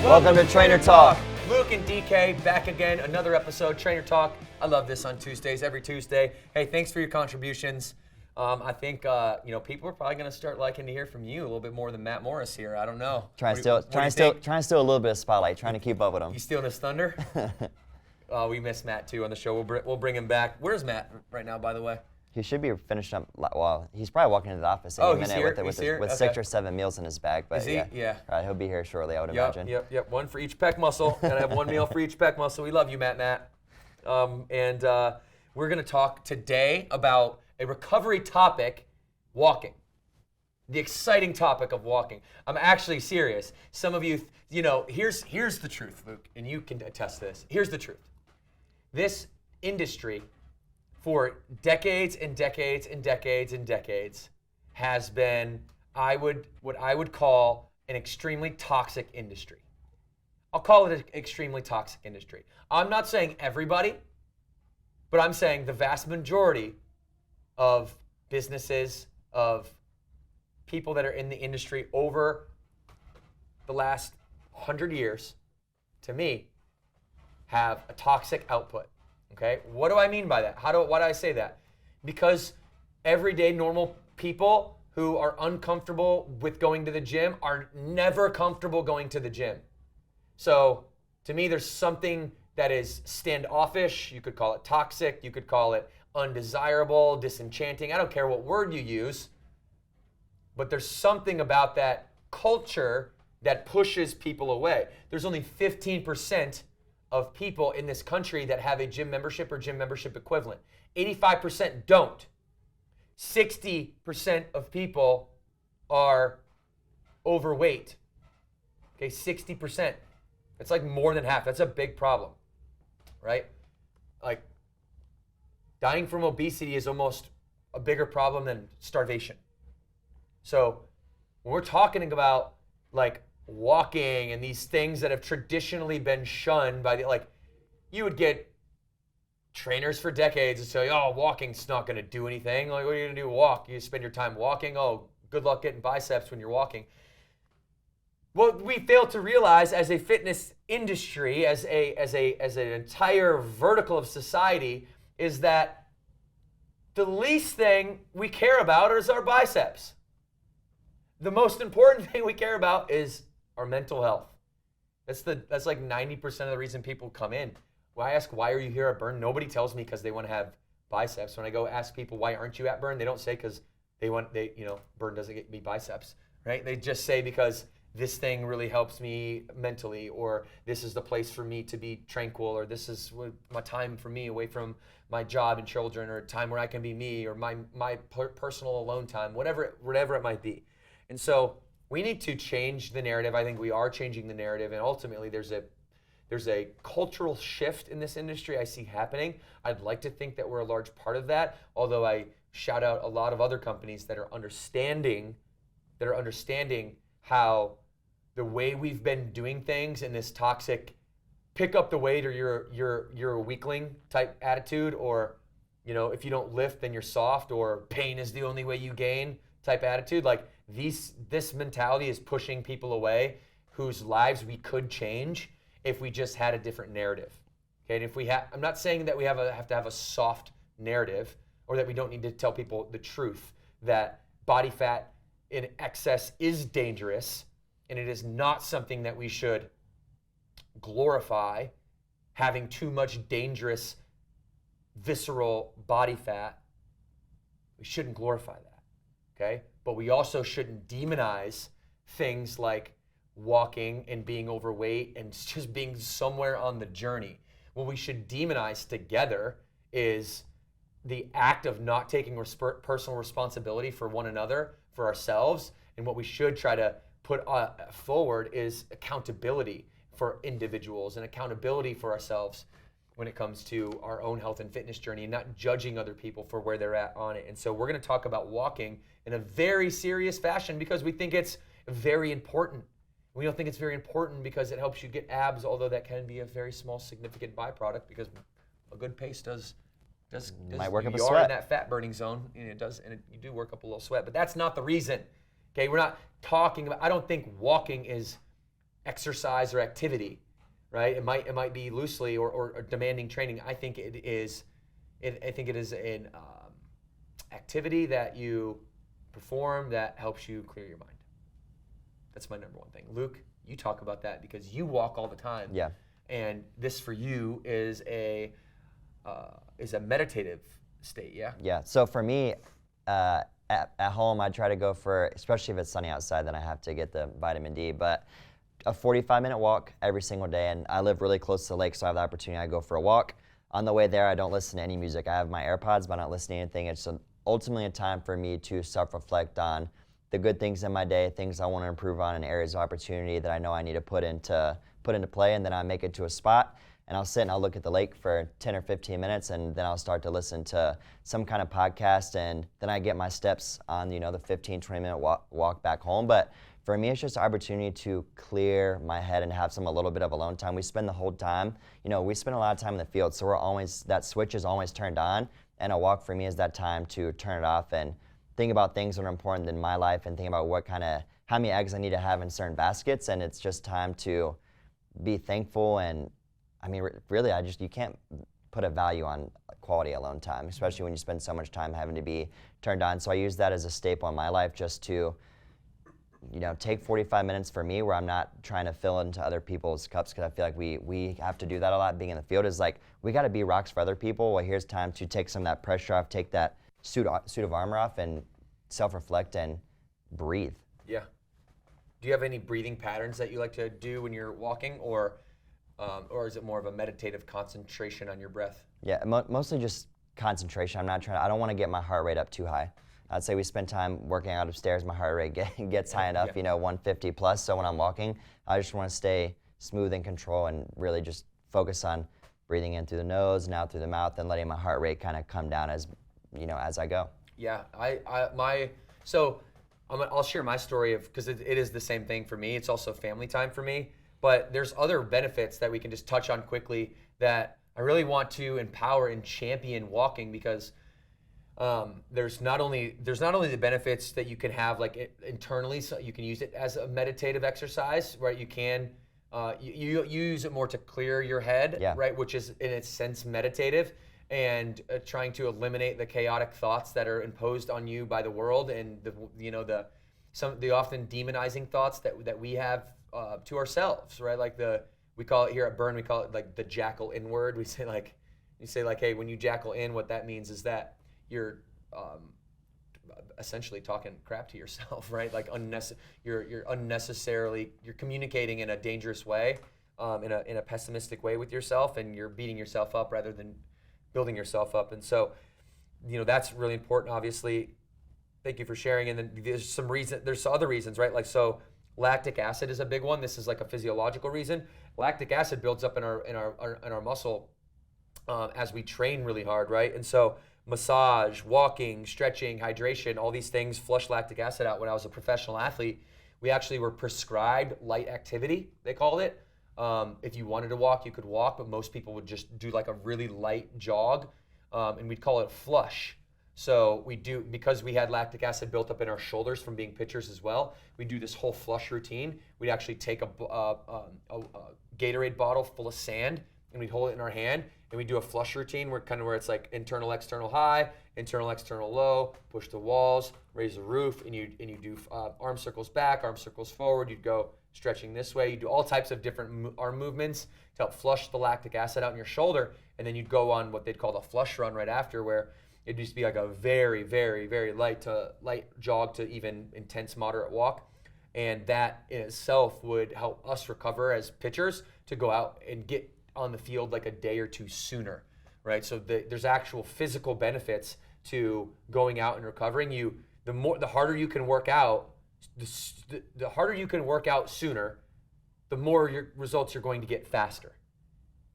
Welcome to Trainer Talk. Luke and DK back again, another episode, Trainer Talk. I love this on Tuesdays, every Tuesday. Hey, thanks for your contributions. I think people are probably going to start liking to hear from you a little bit more than Matt Morris here. I don't know. Trying to steal a little bit of spotlight, trying to keep up with him. You stealing his thunder? We miss Matt too on the show. We'll bring him back. Where's Matt right now, by the way? He should be finished up. Well, he's probably walking into the office any minute with 6 or 7 meals in his bag. But is he? Yeah. He'll be here shortly, I would imagine. Yep. One for each pec muscle. And I have one meal for each pec muscle. We love you, Matt. And we're going to talk today about a recovery topic, walking. The exciting topic of walking. I'm actually serious. Some of you, here's the truth, Luke, and you can attest to this. Here's the truth. This industry for decades and decades and decades and decades has been what I would call an extremely toxic industry. I'll call it an extremely toxic industry. I'm not saying everybody, but I'm saying the vast majority of businesses, of people that are in the industry over the last 100 years, to me, have a toxic output. Okay, what do I mean by that? Why do I say that? Because everyday normal people who are uncomfortable with going to the gym are never comfortable going to the gym. So to me, there's something that is standoffish. You could call it toxic. You could call it undesirable, disenchanting. I don't care what word you use, but there's something about that culture that pushes people away. There's only 15% of people in this country that have a gym membership or gym membership equivalent. 85% don't. 60% of people are overweight. Okay, 60%. That's like more than half. That's a big problem, right? Like, dying from obesity is almost a bigger problem than starvation. So when we're talking about like walking and these things that have traditionally been shunned by you would get trainers for decades and say, oh, walking's not going to do anything. Like, what are you going to do? Walk. You spend your time walking. Oh, good luck getting biceps when you're walking. What we fail to realize as a fitness industry, as an entire vertical of society, is that the least thing we care about is our biceps. The most important thing we care about is our mental health. That's like 90% of the reason people come in. When I ask, why are you here at Burn? Nobody tells me because they want to have biceps. When I go ask people, why aren't you at Burn? They don't say because Burn doesn't get me biceps, right? They just say because this thing really helps me mentally, or this is the place for me to be tranquil, or this is my time for me away from my job and children, or time where I can be me, or my personal alone time, whatever it might be. And so we need to change the narrative. I think we are changing the narrative, and ultimately there's a cultural shift in this industry I see happening. I'd like to think that we're a large part of that, although I shout out a lot of other companies that are understanding how the way we've been doing things in this toxic pick up the weight or you're a weakling type attitude, or if you don't lift then you're soft, or pain is the only way you gain type attitude. Like this mentality is pushing people away whose lives we could change if we just had a different narrative. Okay, and I'm not saying that we have to have a soft narrative, or that we don't need to tell people the truth that body fat in excess is dangerous, and it is not something that we should glorify. Having too much dangerous visceral body fat, we shouldn't glorify that, okay? But we also shouldn't demonize things like walking and being overweight and just being somewhere on the journey. What we should demonize together is the act of not taking personal responsibility for one another, for ourselves, and what we should try to put forward is accountability for individuals and accountability for ourselves when it comes to our own health and fitness journey, and not judging other people for where they're at on it. And so we're going to talk about walking in a very serious fashion because we think it's very important. We don't think it's very important because it helps you get abs, although that can be a very small significant byproduct, because a good pace does might work up a you are sweat. in that fat burning zone, and you do work up a little sweat, but that's not the reason. Okay, we're not talking about, I don't think walking is exercise or activity, right? It might be loosely or demanding training. I think it is an activity that you perform that helps you clear your mind. That's my number one thing. Luke, you talk about that because you walk all the time. Yeah. And this for you is a meditative state, yeah? Yeah. So for me, at home, I try to go for, especially if it's sunny outside, then I have to get the vitamin D. But a 45-minute walk every single day, and I live really close to the lake, so I have the opportunity. I go for a walk. On the way there, I don't listen to any music. I have my AirPods, but I don't listen to anything. It's ultimately a time for me to self-reflect on the good things in my day, things I want to improve on, and areas of opportunity that I know I need to put into play, and then I make it to a spot, and I'll sit and I'll look at the lake for 10 or 15 minutes, and then I'll start to listen to some kind of podcast, and then I get my steps on, the 15, 20-minute walk back home. But for me, it's just an opportunity to clear my head and have a little bit of alone time. We spend the whole time, we spend a lot of time in the field, so that switch is always turned on, and a walk for me is that time to turn it off and think about things that are important in my life and think about how many eggs I need to have in certain baskets, and it's just time to be thankful. And I mean, really, you can't put a value on quality alone time, especially when you spend so much time having to be turned on. So I use that as a staple in my life, just to take 45 minutes for me where I'm not trying to fill into other people's cups, because I feel like we have to do that a lot. Being in the field is like, we got to be rocks for other people. Well, here's time to take some of that pressure off, take that suit of armor off, and self-reflect and breathe. Yeah. Do you have any breathing patterns that you like to do when you're walking, or is it more of a meditative concentration on your breath? Yeah, mostly just concentration. I don't want to get my heart rate up too high. I'd say we spend time working out upstairs, my heart rate gets high enough, 150 plus. So when I'm walking, I just want to stay smooth and control and really just focus on breathing in through the nose and out through the mouth, and letting my heart rate kind of come down as I go. Yeah, I'll share my story because it is the same thing for me. It's also family time for me, but there's other benefits that we can just touch on quickly that I really want to empower and champion walking, because there's not only the benefits that you can have internally, so you can use it as a meditative exercise, right? You can you use it more to clear your head, right? Which is in its sense meditative, and trying to eliminate the chaotic thoughts that are imposed on you by the world, and the often demonizing thoughts that we have to ourselves, right? We call it here at Burn, we call it like the jackal inward. We say hey, when you jackal in, what that means is that you're essentially talking crap to yourself, right? You're communicating in a dangerous way, in a pessimistic way with yourself, and you're beating yourself up rather than building yourself up. And so, that's really important, obviously. Thank you for sharing. And then there's other reasons, right? So lactic acid is a big one. This is like a physiological reason. Lactic acid builds up in our muscle as we train really hard, right? And so massage, walking, stretching, hydration, all these things flush lactic acid out. When I was a professional athlete, we actually were prescribed light activity, they called it. If you wanted to walk, you could walk, but most people would just do like a really light jog, and we'd call it flush. So because we had lactic acid built up in our shoulders from being pitchers as well, we do this whole flush routine. We'd actually take a Gatorade bottle full of sand, and we'd hold it in our hand, and we do a flush routine where it's like internal, external high, internal, external low, push the walls, raise the roof, and you do arm circles back, arm circles forward. You'd go stretching this way. You do all types of different arm movements to help flush the lactic acid out in your shoulder, and then you'd go on what they'd call the flush run right after, where it used to be like a very, very, very light jog to even intense, moderate walk. And that in itself would help us recover as pitchers to go out and get on the field like a day or two sooner, right? So there's actual physical benefits to going out and recovering. The harder you can work out, the harder you can work out sooner, the more your results you're going to get faster.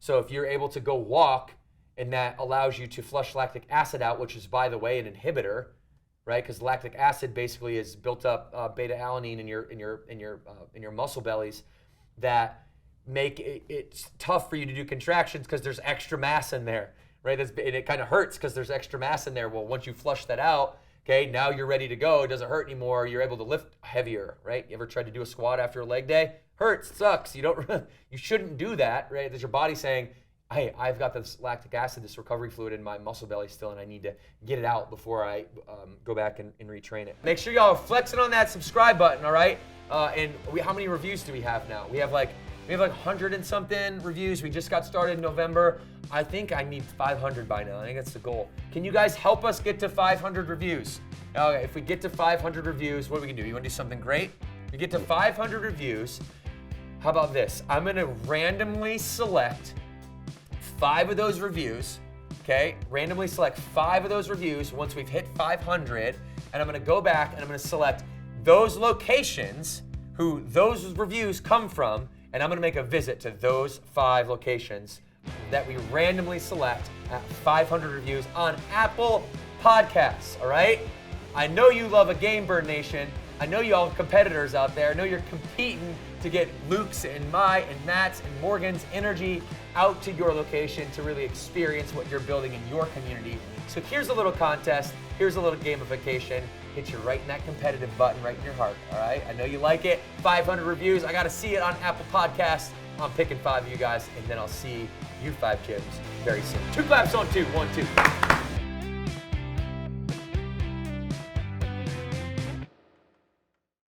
So if you're able to go walk, and that allows you to flush lactic acid out, which is, by the way, an inhibitor, right? Because lactic acid basically is built up beta alanine in your muscle bellies that make it's tough for you to do contractions because there's extra mass in there, right? And it kind of hurts because there's extra mass in there. Well, once you flush that out, Okay, now you're ready to go. It doesn't hurt anymore. You're able to lift heavier, right? You ever tried to do a squat after a leg day? Hurts, sucks. You shouldn't do that, right? That's your body saying, hey, I've got this lactic acid, this recovery fluid in my muscle belly still, and I need to get it out before I go back and retrain it. Make sure y'all are flexing on that subscribe button, all right? How many reviews do we have now? We have like 100 and something reviews. We just got started in November. I think I need 500 by now. I think that's the goal. Can you guys help us get to 500 reviews? Okay, if we get to 500 reviews, what are we gonna do? You wanna do something great? We get to 500 reviews. How about this? I'm gonna randomly select 5 of those reviews, okay? Randomly select 5 of those reviews once we've hit 500, and I'm gonna go back and I'm gonna select those locations who those reviews come from, and I'm gonna make a visit to those 5 locations that we randomly select at 500 reviews on Apple Podcasts, all right? I know you love a Game Burn Nation. I know you all have competitors out there. I know you're competing to get Luke's and my and Matt's and Morgan's energy out to your location to really experience what you're building in your community. So here's a little contest. Here's a little gamification. Hit you right in that competitive button right in your heart, all right? I know you like it. 500 reviews. I got to see it on Apple Podcasts. I'm picking 5 of you guys, and then I'll see you 5 gyms very soon. 2 claps on 2. 1, 2.